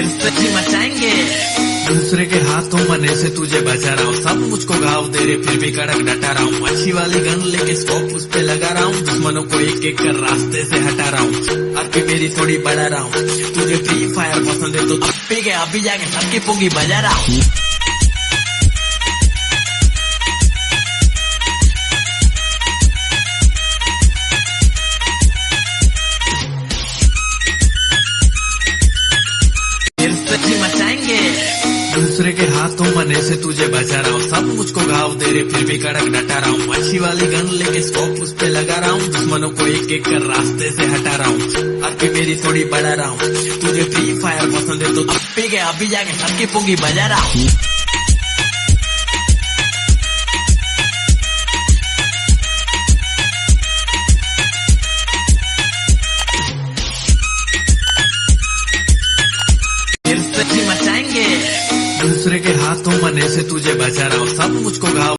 फिर से जी मचाएंगे। दूसरे के हाथों मने से तुझे बचा रहा हूँ, सब मुझको घाव दे रहे फिर भी कड़क डटा रहा हूँ। अच्छी वाली गन लेके स्कोप उस पे लगा रहा हूँ, दुश्मनों को एक एक कर रास्ते से हटा रहा हूँ। अब की मेरी थोड़ी बढ़ा रहा हूँ, तुझे फ्री फायर पसंद है तो अभी जाके सबकी पोगी बजा रहा हूँ। मचाएंगे। दूसरे के हाथों मने से तुझे बचा रहा हूँ, सब मुझको घाव दे रहे फिर भी कड़क डटा रहा हूँ। अच्छी वाली गन लेके स्कोप उस पे लगा रहा हूँ, दुश्मनों को एक एक कर रास्ते से हटा रहा हूँ। अब की मेरी थोड़ी बढ़ा रहा हूँ, तुझे फ्री फायर पसंद है तो अभी जाके सबकी पोगी बजा रहा हूँ। मचाएंगे। दूसरे के हाथों मने से तुझे बचा रहा हूँ, सब मुझको घाव